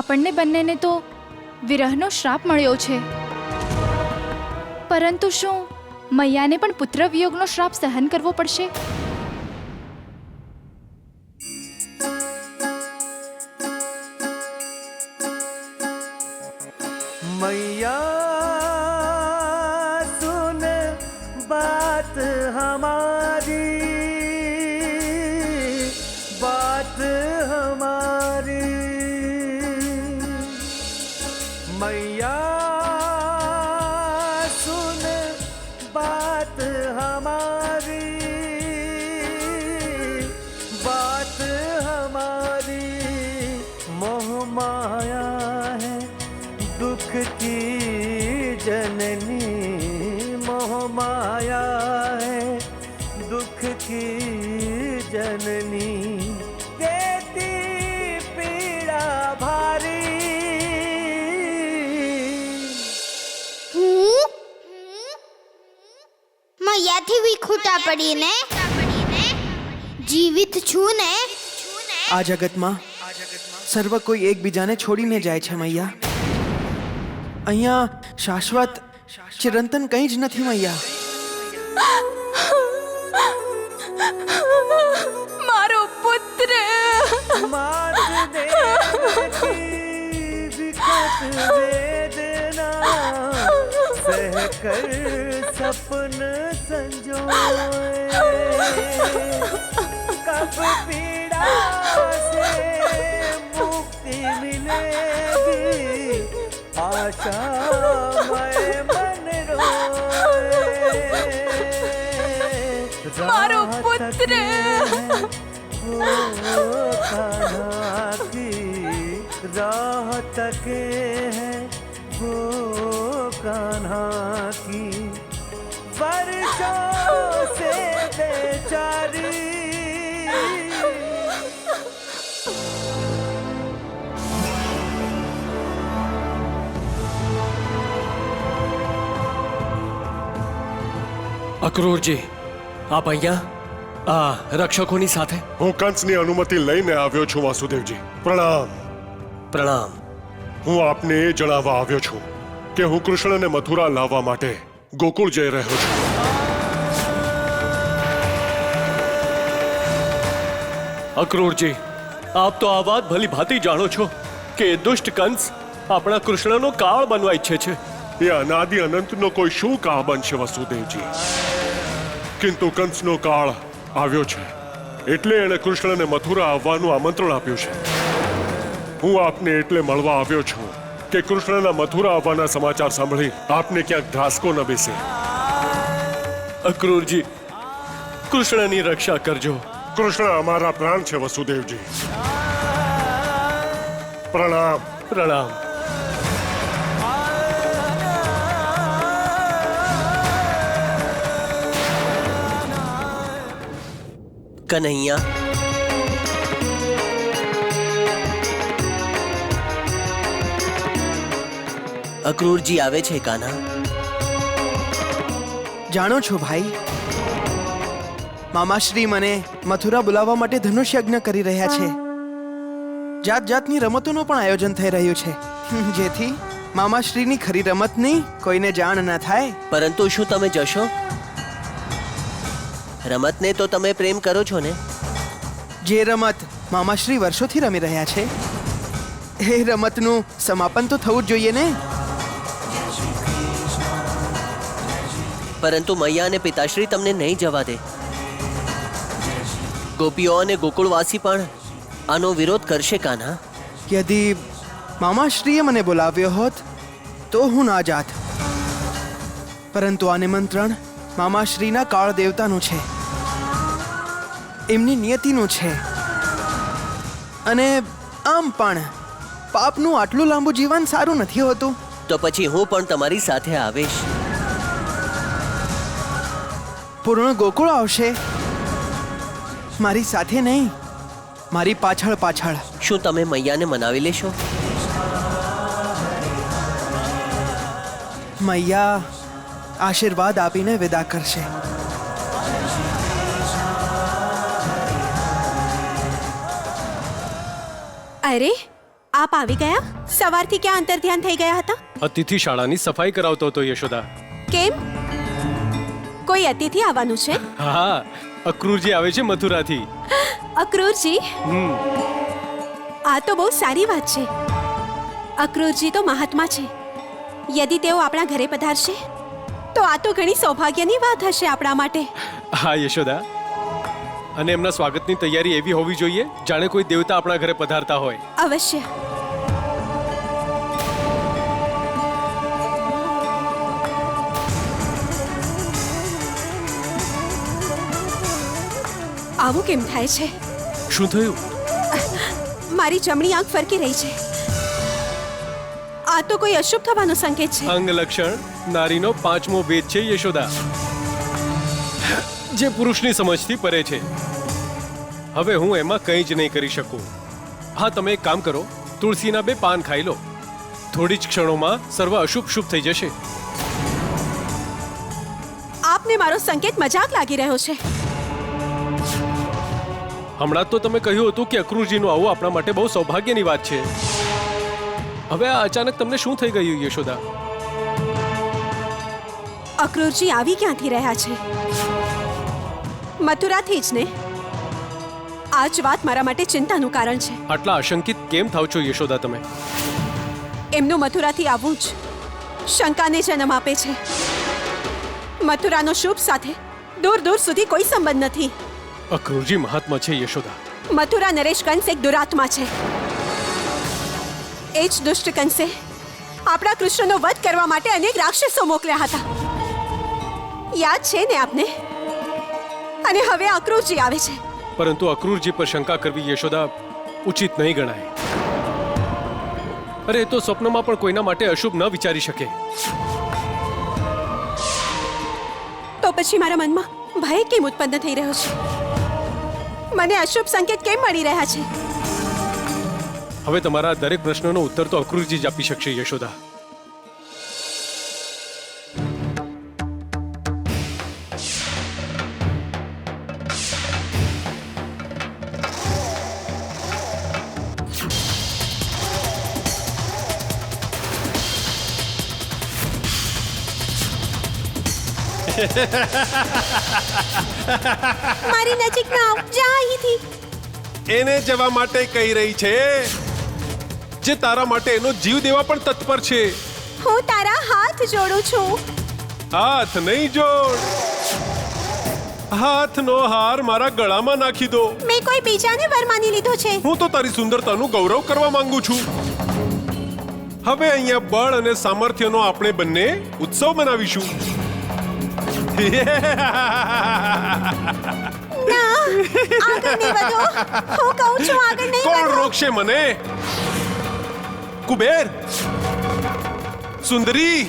આપણને બંનેને તો વિરહનો શ્રાપ મળ્યો છે, પરંતુ શું મૈયાને પણ પુત્ર વિયોગનો શ્રાપ સહન કરવો પડશે? मैया सुन बात हमारी, बात हमारी। मैया सुन बात हमारी, बात हमारी। मोह माया है दुख की जननी, मोह माया है दुख की जननी। देती पीड़ा भारी। મૈયાથી વિખૂટા પડીને જીવિત છું ને। આ જગતમાં સર્વ કોઈ એકબીજાને છોડીને જાય છે મૈયા। અહીંયા શાશ્વત ચિરંતન કંઈ જ નથી મૈયા। મારો પુત્ર! मात देवकी विकट वेदना सहकर सपन संजोए। कब पीड़ा से मुक्ति मिलेगी, आशा मैं मन रोए। મારો પુત્ર! राह तके हैं वो कान्हा की, वर्षों से बेचारी। અક્રૂરજી, આપ અહીંયા આ રક્ષકોની સાથે? હું કંસની અનુમતિ લઈને આવ્યો છું વાસુદેવજી। પ્રણામ। પ્રણામ। હું આપને એ જણાવવા આવ્યો છું કે હું કૃષ્ણને મથુરા લાવવા માટે ગોકુળ જઈ રહ્યો છું। અક્રૂરજી, આપ તો આ વાત ભલી ભાંતિ જાણો છો કે દુષ્ટ કંસ આપણા કૃષ્ણનો કાળ બનવા ઈચ્છે છે। એ અનાદિ અનંતનો કોઈ શું કાળ બનશે વાસુદેવજી? કિંતુ કંસનો કાળ આવ્યો છે એટલે એણે કૃષ્ણને મથુરા આવવાનું આમંત્રણ આપ્યું છે। હું આપને એટલે મળવા આવ્યો છું કે કૃષ્ણના મથુરા આવવાના સમાચાર સાંભળી આપને ક્યાંક ધ્રાસકો ન બેસે। અક્રૂરજી, કૃષ્ણની રક્ષા કરજો। કૃષ્ણ અમારા પ્રાણ છે વસુદેવજી। પ્રણામ। પ્રણામ। કનૈયા, અક્રૂરજી આવે છે કાના। જાણો છો ભાઈ, મામાશ્રી મને મથુરા બોલાવવા માટે ધનુષ યજ્ઞ કરી રહ્યા છે। જાત જાતની રમતોનું પણ આયોજન થઈ રહ્યું છે, જેથી મામાશ્રીની ખરી રમતની કોઈને જાણ ન થાય। પરંતુ શું તમે જશો? રમતને તો તમે પ્રેમ કરો છો ને? જે રમત મામાશ્રી વર્ષોથી રમી રહ્યા છે એ રમતનું સમાપન તો થવું જ જોઈએ ને। પરંતુ મૈયા અને પિતાશ્રી તમને નહીં જવા દે। ગોપીઓ અને ગોકુળવાસી પણ આનો વિરોધ કરશે કાના। યદિ મામાશ્રીએ મને બોલાવ્યો હોત તો હું ના જાત, પરંતુ આ નિમંત્રણ મામાશ્રીના કાળ દેવતાનું છે, એમની નિયતિનું છે। અને આમ પણ પાપનું આટલું લાંબુ જીવન સારું નથી હોતું। તો પછી હું પણ તમારી સાથે આવીશ। પૂર્ણ ગોકુળ આવશે, મારી સાથે નહીં, મારી પાછળ પાછળ। શું તમે મૈયાને મનાવી લેશો? મૈયા આશીર્વાદ આપીને વિદા કરશે। અરે, આપ આવી ગયા? સવારથી ક્યાં અંતર ધ્યાન થઈ ગયા હતા? અતિથિ શાળાની સફાઈ કરાવતો હતો યશોદા. કેમ? કોઈ અતિથિ આવવાનું છે? હા, અક્રૂરજી આવે છે મથુરાથી. અક્રૂરજી? આ તો બહુ સારી વાત છે. અક્રૂરજી તો મહાત્મા છે. યદિ તેઓ આપણા ઘરે પધારશે તો આ તો ઘણી સૌભાગ્યની વાત હશે આપણા માટે. હા યશોદા, અને એમના સ્વાગતની તૈયારી એવી હોવી જોઈએ જાણે કોઈ દેવતા આપણા ઘરે પધારતા હોય. અવશ્ય. આવું કેમ થાય છે? શું થયું? મારી જમણી આંખ ફરકી રહી છે. આ તો કોઈ અશુભ થવાનો સંકેત છે. અંગ લક્ષણ નારીનો 5મો ભેદ છે યશોદા, જે પુરુષની સમજથી પરે છે. હવે હું એમાં કંઈ જ નહીં કરી શકું. હા, તમે એક કામ કરો, તુલસીના 2 પાન ખાઈ લો. થોડી જ ક્ષણોમાં સર્વ અશુભ શુભ થઈ જશે. આપને મારો સંકેત મજાક લાગી રહ્યો છે. હમણાં તો તમે કહ્યું હતું કે અક્રૂરજીનું આવું આપણા માટે બહુ સૌભાગ્યની વાત છે. હવે આ અચાનક તમને શું થઈ ગયું યશોદા? અક્રૂરજી આવી ક્યાંથી રહ્યા છે? મથુરાથી જ ને? આ જ વાત મારા માટે ચિંતાનું કારણ છે. આટલા આશંકિત કેમ થાવ છો યશોદા તમે? એમનું મથુરાથી આવવું જ શંકાને જન્મ આપે છે. મથુરાનો શુભ સાથે દૂર દૂર સુધી કોઈ સંબંધ નથી. અક્રૂરજી મહાત્મા છે યશોદા. મથુરા નરેશ કંસ એક દુરાત્મા છે. એ જ દુષ્ટ કંસે આપણા કૃષ્ણનો વધ કરવા માટે અનેક રાક્ષસો મોકલ્યા હતા. યાદ છે ને આપને? અને હવે અક્રૂરજી આવે છે. પરંતુ અક્રૂરજી પર શંકા કરવી યશોદા ઉચિત નહીં ગણાય. અરે, એ તો સ્વપ્નમાં પણ કોઈના માટે અશુભ ન વિચારી શકે. તો પછી મારા મનમાં ભય કેમ ઉત્પન્ન થઈ રહ્યો છે? મને અશુભ સંકેત કેમ મળી રહ્યા છે? હવે તમારા દરેક પ્રશ્નનો ઉત્તર તો અક્રૂરજી જ આપી શકશે યશોદા. મારી નજીક ના આવ, જા અહીંથી. એને જવા માટે કહી રહી છે જે તારા માટે એનો જીવ દેવા પણ તત્પર છે. હું તારા હાથ જોડું છું. હાથ નહીં જોડ, હાથનો હાર મારા ગળામાં નાખી દો. મેં કોઈ બીજાને વર માની લીધો છે. હું તો તારી સુંદરતાનું ગૌરવ કરવા માંગુ છું. હવે અહીંયા બળ અને સામર્થ્યનો આપણે બંને ઉત્સવ મનાવીશું. ના, આગળ નહીં વધો. હું કહું છું આગળ નહીં કોણ વધો. રોકશે મને? કુબેર, સુંદરી,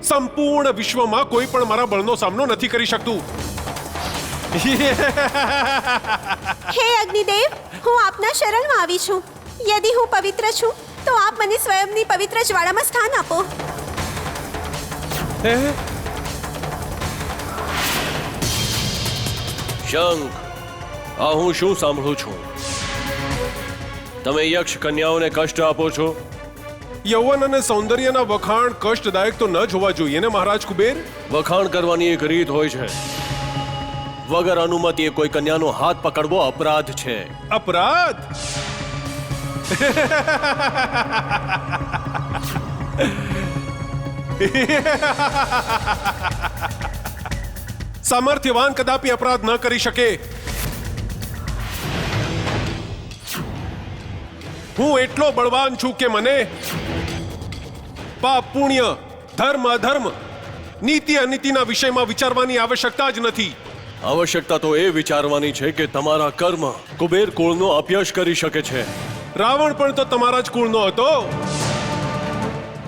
સંપૂર્ણ વિશ્વમાં કોઈ પણ મારા બળનો સામનો નથી કરી શકતું. હે અગ્નિદેવ, હું આપના શરણમાં આવી છું. યદિ હું પવિત્ર છું તો આપ મને સ્વયંની પવિત્ર જ્વાળામાં સ્થાન આપો. શંખ, આ હું શું સાંભળું છું? તમે યક્ષ કન્યાઓને કષ્ટ આપો છો? યૌવન અને સૌંદર્યના વખાણ કષ્ટદાયક તો ન જ હોવા જોઈએ ને મહારાજ કુબેર? વખાણ કરવાની એક રીત હોય છે. વગર અનુમતિએ કોઈ કન્યાનો હાથ પકડવો અપરાધ છે. અપરાધ? સામર્થ્યવાન કદાપી અપરાધ ન કરી શકે. હું એટલો બળવાન છું કે મને પાપ પુણ્ય, ધર્મ અધર્મ, નીતિ અનીતિના વિષયમાં વિચારવાની આવશ્યકતા જ નથી. આવશ્યકતા તો એ વિચારવાની છે કે તમારા કર્મ કુબેર કુળનો અપયશ કરી શકે છે. રાવણ પણ તો તમારા જ કુળનો હતો,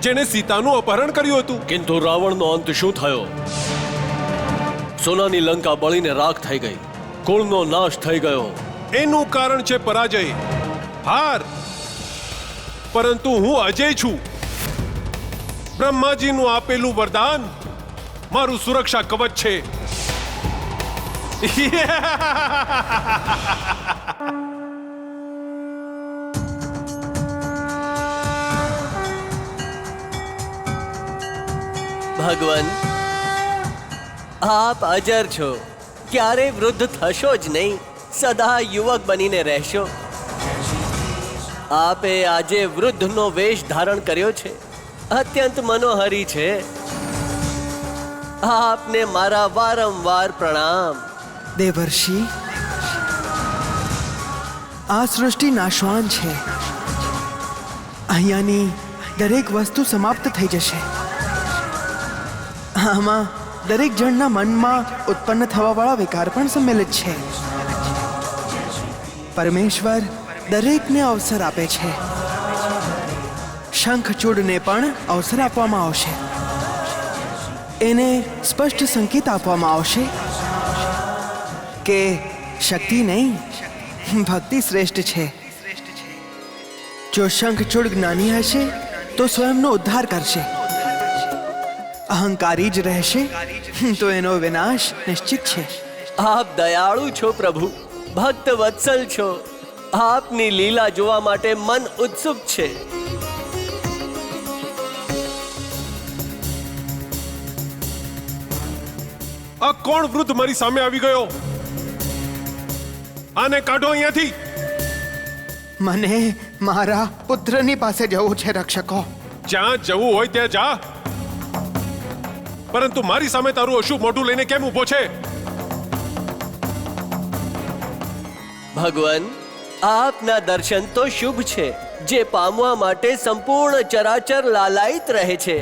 જેણે સીતાનું અપહરણ કર્યું હતું. કિંતુ રાવણનો અંત શું થયો? સોનાની લંકા બળીને રાખ થઈ ગઈ, કુળનો નાશ થઈ ગયો. એનું કારણ છે પરાજય, હાર. પરંતુ હું અજય છું. બ્રહ્માજીનું આપેલું વરદાન મારું સુરક્ષા કવચ છે. ભગવાન, આપ અજર છો, ક્યારે વૃદ્ધ થશો જ નહીં, સદા યુવક બનીને રહેશો. આપે આજે વૃદ્ધનો વેશ ધારણ કર્યો છે, અત્યંત મનોહરી છે. આપને મારા વારંવાર પ્રણામ. દેવર્ષિ, આ સૃષ્ટિ નાશવાન છે. અહીંયાની દરેક વસ્તુ સમાપ્ત થઈ જશે. આમાં દરેક જણના મનમાં ઉત્પન્ન થવાવાળા વિકાર પણ સંમેલિત છે. પરમેશ્વર દરેકને અવસર આપે છે. શંખચૂડને પણ અવસર આપવામાં આવશે. એને સ્પષ્ટ સંકેત આપવામાં આવશે કે શક્તિ નહીં, ભક્તિ શ્રેષ્ઠ છે. જો શંખચૂડ જ્ઞાની હશે તો સ્વયંનો ઉદ્ધાર કરશે. અહંકારી જ રહેશે તો એનો વિનાશ નિશ્ચિત છે. આપ દયાળુ છો પ્રભુ, ભક્ત વત્સલ છો. આપની લીલા જોવા માટે મન ઉત્સુક છે. આ કોણ વૃદ્ધ મારી સામે આવી ગયો? આને કાઢો અહીંયાથી. મને મારા પુત્રની પાસે જવું છે રક્ષકો. જ્યાં જવું હોય ત્યાં જા, પરંતુ મારી સામે તારું અશુભ મોઢું લઈને કેમ ઊભો છે? ભગવાન, આપના દર્શન તો શુભ છે, જે પામવા માટે સંપૂર્ણ ચરાચર લાલાયિત રહે છે.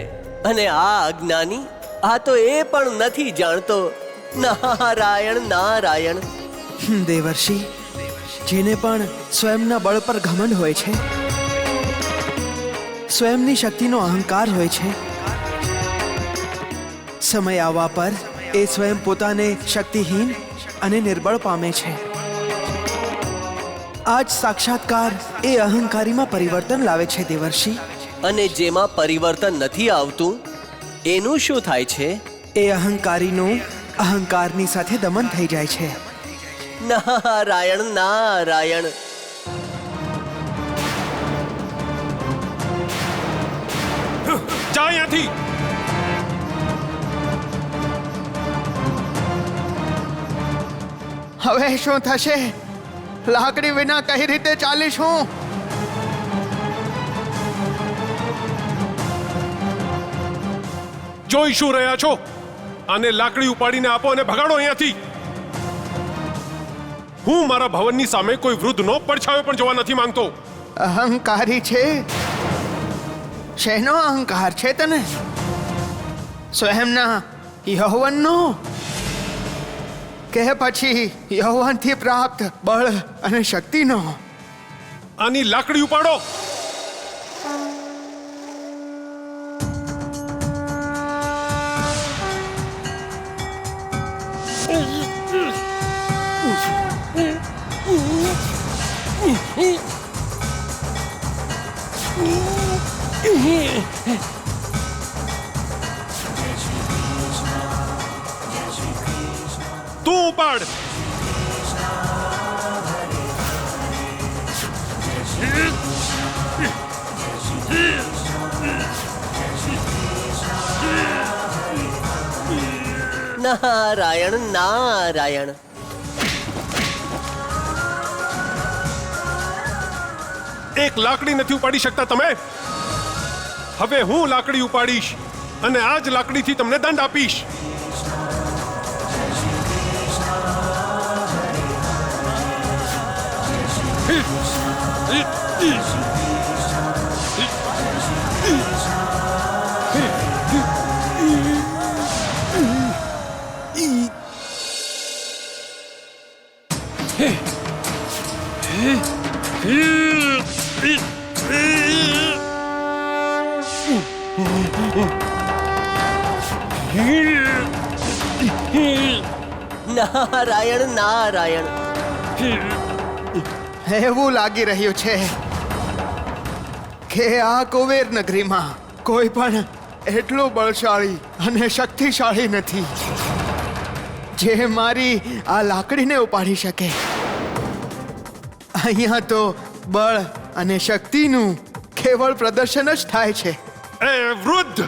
અને આ અજ્ઞાની, આ તો એ પણ નથી જાણતો. નારાયણ નારાયણ. દેવર્ષિ, જેને પણ સ્વયંના બળ પર ઘમંડ હોય છે, સ્વયંની શક્તિનો અહંકાર હોય છે, સમય આવવા પર એ સ્વયં પોતાને શક્તિહીન અને નિર્બળ પામે છે. આજ સાક્ષાત્કાર એ અહંકારીમાં પરિવર્તન લાવે છે દેવર્ષિ. અને જેમાં પરિવર્તન નથી આવતું એનું શું થાય છે? એ અહંકારીનું અહંકારની સાથે દમન થઈ જાય છે. નારાયણ નારાયણ. જા અહીંયાથી. હવે શું થશે? લાકડી વિના કઈ રીતે ચાલીશું? જોઈ શું રહ્યા છો? આને લાકડી ઉપાડીને આપો અને ભગાડો અહીંયાથી. હું મારા ભવનની સામે કોઈ વૃદ્ધનો પડછાયો પણ જોવા નથી માંગતો. અહંકારી છે. શેનો અહંકાર છે તને? સ્વયંના યૌવનનો કે પછી યૌવનથી પ્રાપ્ત બળ અને શક્તિનો? આની લાકડી ઉપાડો. તું ઉપાડ. નારાયણ નારાયણ. એક લાકડી નથી ઉપાડી શકતા તમે? હવે હું લાકડી ઉપાડીશ અને આ જ લાકડીથી તમને દંડ આપીશ. નારાયણ નારાયણ. એવું લાગી રહ્યું છે કે આ કુબેર નગરીમાં કોઈ પણ એટલું બળશાળી અને શક્તિશાળી નથી જે મારી આ લાકડીને ઉપાડી શકે. અહીંયા તો બળ અને શક્તિનું કેવળ પ્રદર્શન જ થાય છે. એ વૃદ્ધ,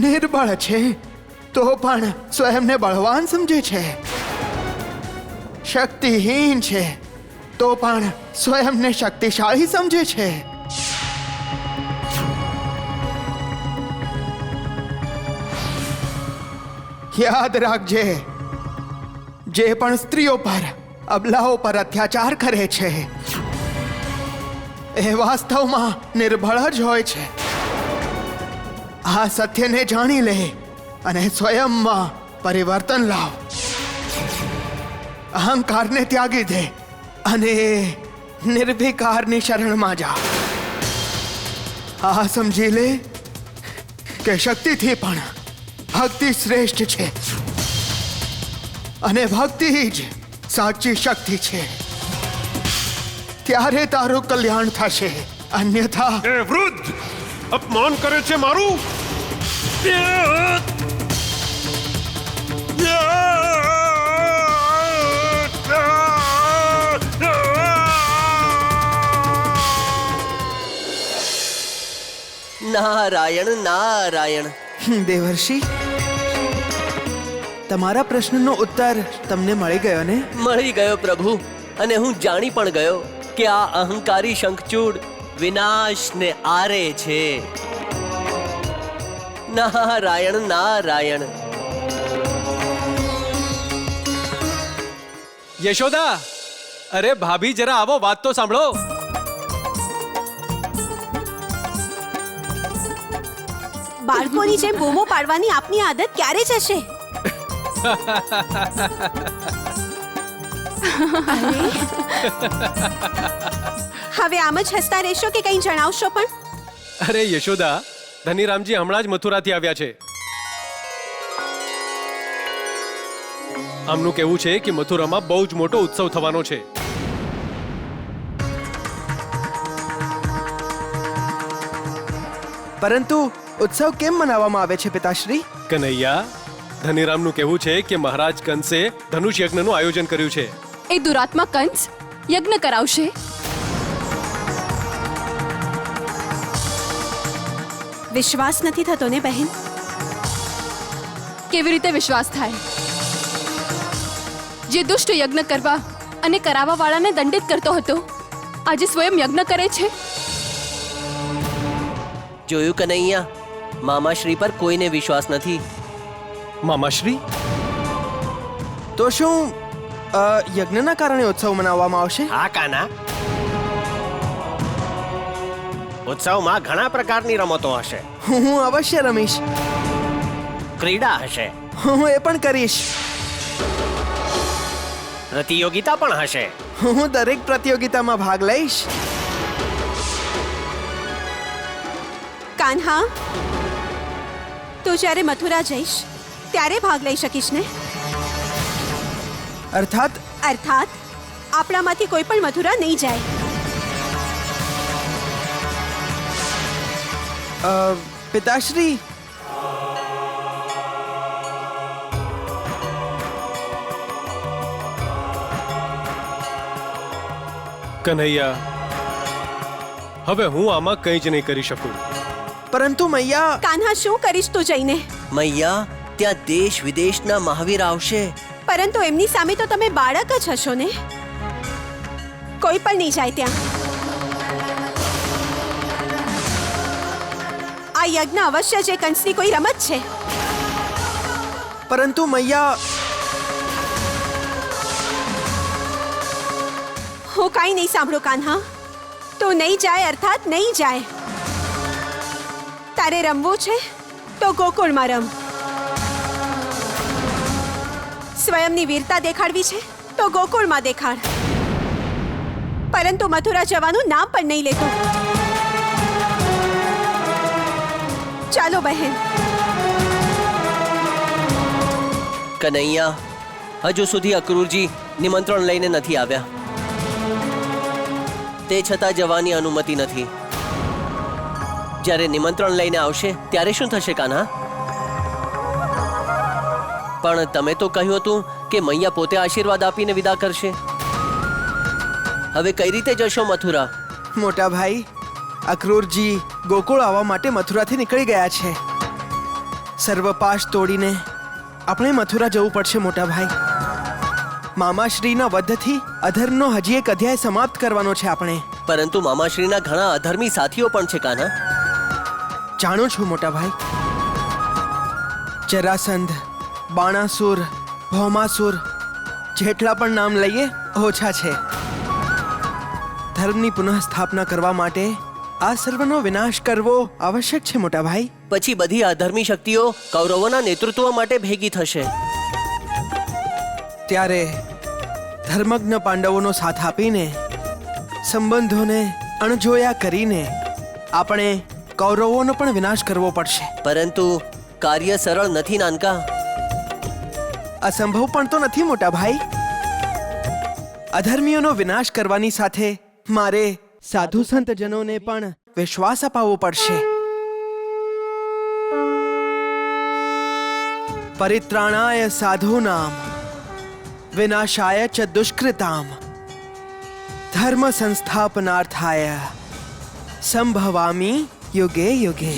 નિર્બળ છે તો પણ સ્વયંને બળવાન સમજે છે, શક્તિહીન છે તો પણ સ્વયંને શક્તિશાળી સમજે છે. યાદ રાખજે, જે પણ સ્ત્રીઓ પર, અબલાઓ પર અત્યાચાર કરે છે એ વાસ્તવમાં નિર્બળ જ હોય છે. આ સત્યને જાણી લે અને સ્વયંમાં પરિવર્તન લાવ. અહંકારને ત્યાગી દે અને નિર્વિકારની શરણમાં જા. આ સમજી લે કે શક્તિથી પણ ભક્તિ શ્રેષ્ઠ છે અને ભક્તિ જ સાચી શક્તિ છે. ત્યારે તારું કલ્યાણ થશે, અન્યથા એ વૃદ્ધ અપમાન કરે છે મારું. નારાયણ નારાયણ. દેવર્ષિ, તમારા પ્રશ્નનો ઉત્તર તમને મળી ગયો ને? મળી ગયો પ્રભુ, અને હું જાણી પણ ગયો કે આ અહંકારી શંખચૂડ વિનાશને આરે છે. નારાયણ નારાયણ. યશોદા, અરે ભાભી જરા આવો, વાત તો સાંભળો. બાળકોની જેમ બૂમો પાડવાની આપની આદત ક્યારે જશે? હવે આમ જ હસતા રહેશો કે કંઈ જણાવશો પણ? અરે યશોદા, ધનીરામજી હમણાં જ મથુરાથી આવ્યા છે. આમનું કહેવું છે કે મથુરામાં બહુ જ મોટો ઉત્સવ થવાનો છે. પરંતુ ઉત્સવ કેમ મનાવવામાં આવે છે પિતાશ્રી? કનૈયા, ધનીરામનું કહેવું છે કે મહારાજ કંસે ધનુષ યજ્ઞનું આયોજન કર્યું છે. એ દુરાત્મા કંસ યજ્ઞ કરાવશે? વિશ્વાસ નથી થતો ને બહેન? કેવી રીતે વિશ્વાસ થાય? જે દુષ્ટ યજ્ઞ કરવા અને કરાવવા વાળાને દંડિત કરતો હતો, આજે સ્વયં યજ્ઞ કરે છે. જોયું કનૈયા, મામાશ્રી પર કોઈને વિશ્વાસ નથી. મામાશ્રી, તો શું યજ્ઞના કારણે ઉત્સવ મનાવવામાં આવશે? હા કાના, ઉત્સવમાં ઘણા પ્રકારની રમતો હશે. હું અવશ્ય રમીશ. ક્રીડા હશે, હું એ પણ કરીશ. પ્રતિયોગિતા પણ હશે. હું દરેક પ્રતિયોગિતામાં ભાગ લઈશ. કાન્હા, તું જ્યારે મથુરા જઈશ ત્યારે ભાગ લઈ શકીશ ને? અર્થાત અર્થાત આપણામાંથી કોઈ પણ મથુરા નહીં જાય. પિતાશ્રી, કનૈયા, હવે હું આમાં કંઈ જ નહીં કરી શકું. પરંતુ મૈયા, કાન્હા, શું કરીશ તું જઈને? મૈયા, ત્યાં દેશ વિદેશના મહાવીર આવશે. પરંતુ એમની સામે તો તમે બાળક જ હશો ને? કોઈ પણ નહીં જાય ત્યાં. આ યજ્ઞ અવશ્ય જે કંસની કોઈ રમત છે. પરંતુ મૈયા, હું કાંઈ નહીં સાંભળું કાન્હા. તું નહીં જાય અર્થાત નહીં જાય. તારે રમવું છે તો ગોકુળમાં રમ. સ્વયંની વીરતા દેખાડવી છે તો ગોકુળમાં દેખાડ. પરંતુ મથુરા જવાનું નામ પણ નહીં લેતો. ચાલો બહેન. કનૈયા, હજુ સુધી અક્રૂરજી નિમંત્રણ લઈને નથી આવ્યા. તે છતાં જવાની અનુમતિ નથી. જ્યારે નિમંત્રણ લઈને આવશે ત્યારે શું થશે કાન્હા? પણ તમે તો કહ્યું હતું કે મૈયા પોતે આશીર્વાદ આપીને વિદા કરશે. હવે કઈ રીતે જશો મથુરા? મોટા ભાઈ, અક્રૂરજી ગોકુળ આવવા માટે મથુરાથી નીકળી ગયા છે. સર્વપાશ તોડીને આપણે મથુરા જવું પડશે મોટા ભાઈ. મામાશ્રીના વધથી અધર્મનો હજી એક અધ્યાય સમાપ્ત કરવાનો છે આપણે. પરંતુ મામાશ્રીના ઘણા અધર્મી સાથીઓ પણ છે કાન્હા. જાણું છું મોટા ભાઈ. જરાસંધ, બાણાસુર, ભૌમાસુર, જેટલા પણ નામ લઈએ ઓછા છે. ધર્મની પુનઃસ્થાપના કરવા માટે આ સર્વનો વિનાશ કરવો આવશ્યક છે મોટા ભાઈ. પછી બધી અધર્મી શક્તિઓ કૌરવોના નેતૃત્વ માટે ભેગી થશે. ત્યારે ધર્મજ્ઞ પાંડવોનો સાથ આપીને સંબંધોને અણજોયા કરીને આપણે કૌરવોનો પણ વિનાશ કરવો પડશે. પરંતુ કાર્ય સરળ નથી નાનકા. અસંભવ પણ તો નથી મોટા ભાઈ. અધર્મીઓનો વિનાશ કરવાની સાથે મારે સાધુ સંતજનોને પણ વિશ્વાસ અપાવવો પડશે. પરિત્રાણાય સાધૂનામ વિનાશાય ચ દુષ્કૃતામ ધર્મ સંસ્થાપનાર્થાય સંભવામી યુગે યુગે.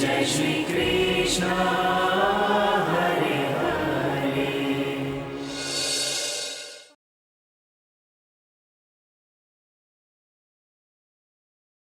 जय श्री कृष्ण